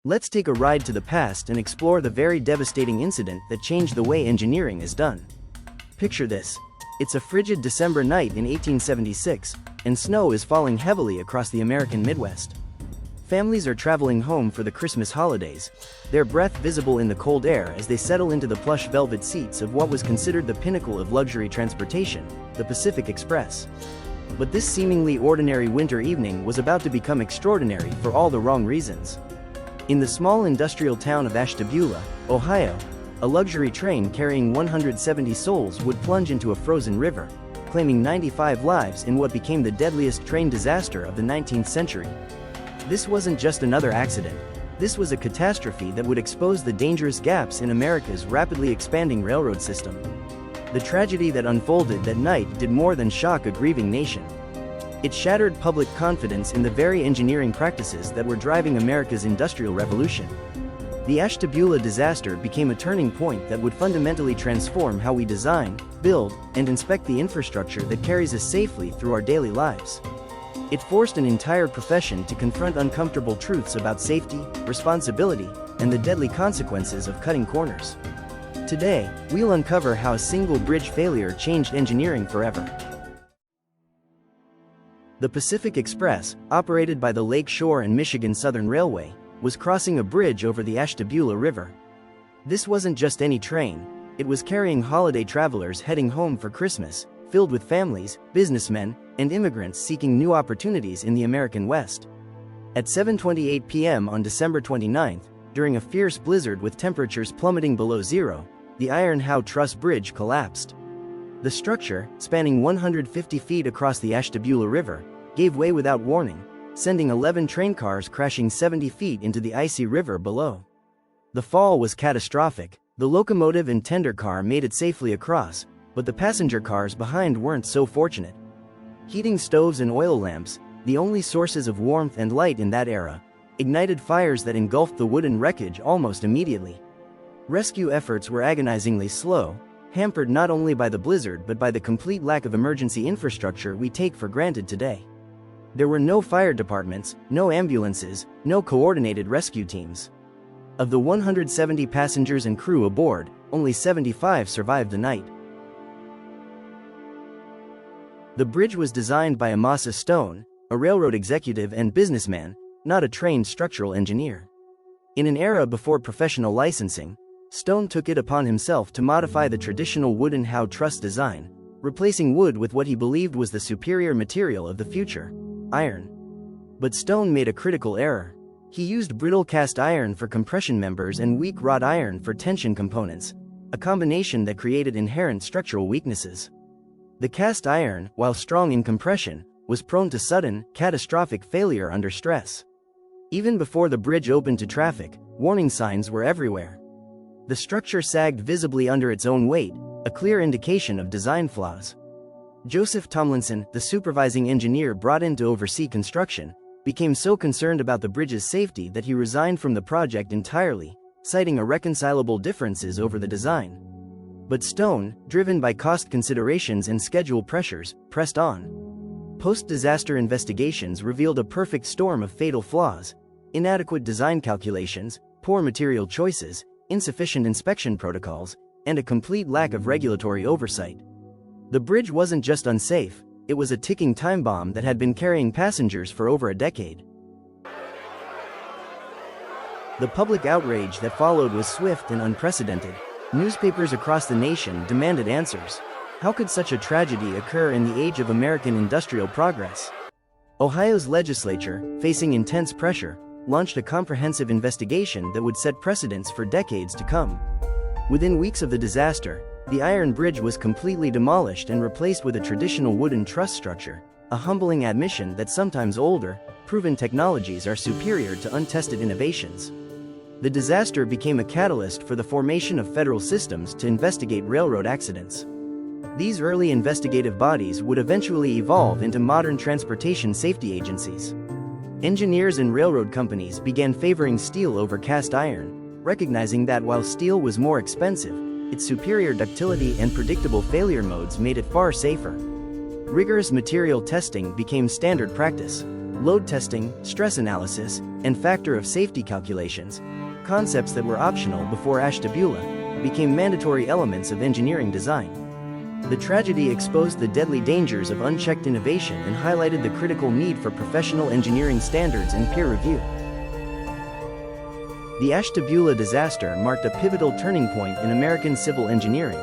Let's take a ride to the past and explore the very devastating incident that changed the way engineering is done. Picture this. It's a frigid December night in 1876, and snow is falling heavily across the American Midwest. Families are traveling home for the Christmas holidays, their breath visible in the cold air as they settle into the plush velvet seats of what was considered the pinnacle of luxury transportation, the Pacific Express. But this seemingly ordinary winter evening was about to become extraordinary for all the wrong reasons. In the small industrial town of Ashtabula, Ohio, a luxury train carrying 170 souls would plunge into a frozen river, claiming 95 lives in what became the deadliest train disaster of the 19th century. This wasn't just another accident. This was a catastrophe that would expose the dangerous gaps in America's rapidly expanding railroad system. The tragedy that unfolded that night did more than shock a grieving nation. It shattered public confidence in the very engineering practices that were driving America's industrial revolution. The Ashtabula disaster became a turning point that would fundamentally transform how we design, build, and inspect the infrastructure that carries us safely through our daily lives. It forced an entire profession to confront uncomfortable truths about safety, responsibility, and the deadly consequences of cutting corners. Today, we'll uncover how a single bridge failure changed engineering forever. The Pacific Express, operated by the Lake Shore and Michigan Southern Railway, was crossing a bridge over the Ashtabula River. This wasn't just any train, it was carrying holiday travelers heading home for Christmas, filled with families, businessmen, and immigrants seeking new opportunities in the American West. At 7:28 p.m. on December 29th, during a fierce blizzard with temperatures plummeting below zero, the Iron Howe Truss Bridge collapsed. The structure, spanning 150 feet across the Ashtabula River, gave way without warning, sending 11 train cars crashing 70 feet into the icy river below. The fall was catastrophic. The locomotive and tender car made it safely across, but the passenger cars behind weren't so fortunate. Heating stoves and oil lamps, the only sources of warmth and light in that era, ignited fires that engulfed the wooden wreckage almost immediately. Rescue efforts were agonizingly slow, hampered not only by the blizzard but by the complete lack of emergency infrastructure we take for granted today. There were no fire departments, no ambulances, no coordinated rescue teams. Of the 170 passengers and crew aboard, only 75 survived the night. The bridge was designed by Amasa Stone, a railroad executive and businessman, not a trained structural engineer. In an era before professional licensing, Stone took it upon himself to modify the traditional wooden Howe truss design, replacing wood with what he believed was the superior material of the future, iron. But Stone made a critical error. He used brittle cast iron for compression members and weak wrought iron for tension components, a combination that created inherent structural weaknesses. The cast iron, while strong in compression, was prone to sudden, catastrophic failure under stress. Even before the bridge opened to traffic, warning signs were everywhere. The structure sagged visibly under its own weight, a clear indication of design flaws. Joseph Tomlinson, the supervising engineer brought in to oversee construction, became so concerned about the bridge's safety that he resigned from the project entirely, citing irreconcilable differences over the design. But Stone, driven by cost considerations and schedule pressures, pressed on. Post-disaster investigations revealed a perfect storm of fatal flaws: inadequate design calculations, poor material choices, insufficient inspection protocols, and a complete lack of regulatory oversight. The bridge wasn't just unsafe, it was a ticking time bomb that had been carrying passengers for over a decade. The public outrage that followed was swift and unprecedented. Newspapers across the nation demanded answers. How could such a tragedy occur in the age of American industrial progress? Ohio's legislature, facing intense pressure, launched a comprehensive investigation that would set precedents for decades to come. Within weeks of the disaster, the iron bridge was completely demolished and replaced with a traditional wooden truss structure, a humbling admission that sometimes older, proven technologies are superior to untested innovations. The disaster became a catalyst for the formation of federal systems to investigate railroad accidents. These early investigative bodies would eventually evolve into modern transportation safety agencies. Engineers and railroad companies began favoring steel over cast iron, recognizing that while steel was more expensive, its superior ductility and predictable failure modes made it far safer. Rigorous material testing became standard practice. load testing, stress analysis, and factor of safety calculations, concepts that were optional before Ashtabula, became mandatory elements of engineering design. The tragedy exposed the deadly dangers of unchecked innovation and highlighted the critical need for professional engineering standards and peer review. The Ashtabula disaster marked a pivotal turning point in American civil engineering.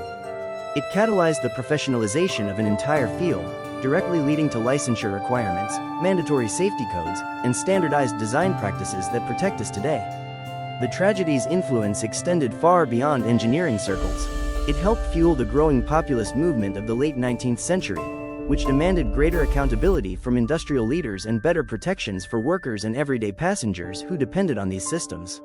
It catalyzed the professionalization of an entire field, directly leading to licensure requirements, mandatory safety codes, and standardized design practices that protect us today. The tragedy's influence extended far beyond engineering circles. It helped fuel the growing populist movement of the late 19th century, which demanded greater accountability from industrial leaders and better protections for workers and everyday passengers who depended on these systems.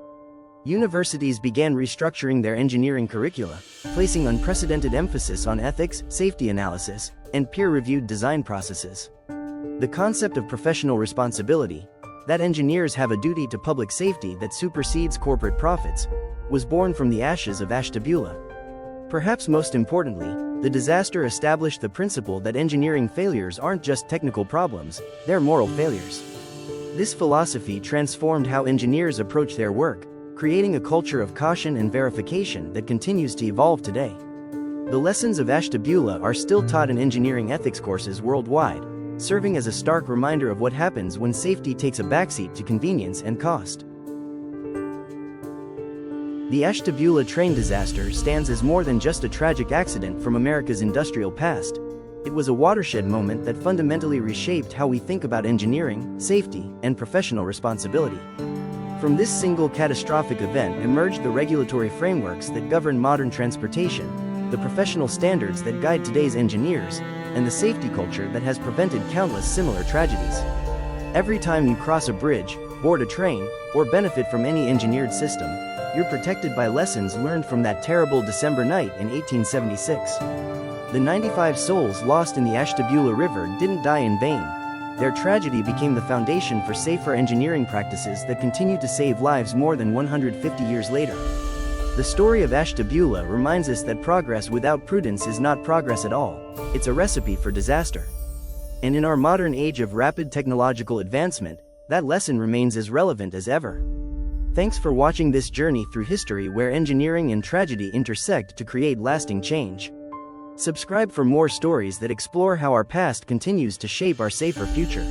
Universities began restructuring their engineering curricula, placing unprecedented emphasis on ethics, safety analysis, and peer-reviewed design processes. The concept of professional responsibility, that engineers have a duty to public safety that supersedes corporate profits, was born from the ashes of Ashtabula. Perhaps most importantly, the disaster established the principle that engineering failures aren't just technical problems, they're moral failures. This philosophy transformed how engineers approach their work, creating a culture of caution and verification that continues to evolve today. The lessons of Ashtabula are still taught in engineering ethics courses worldwide, serving as a stark reminder of what happens when safety takes a backseat to convenience and cost. The Ashtabula train disaster stands as more than just a tragic accident from America's industrial past. It was a watershed moment that fundamentally reshaped how we think about engineering, safety, and professional responsibility. From this single catastrophic event emerged the regulatory frameworks that govern modern transportation, the professional standards that guide today's engineers, and the safety culture that has prevented countless similar tragedies. Every time you cross a bridge, board a train, or benefit from any engineered system, you're protected by lessons learned from that terrible December night in 1876. The 95 souls lost in the Ashtabula River didn't die in vain. Their tragedy became the foundation for safer engineering practices that continue to save lives more than 150 years later. The story of Ashtabula reminds us that progress without prudence is not progress at all, it's a recipe for disaster. And in our modern age of rapid technological advancement, that lesson remains as relevant as ever. Thanks for watching this journey through history where engineering and tragedy intersect to create lasting change. Subscribe for more stories that explore how our past continues to shape our safer future.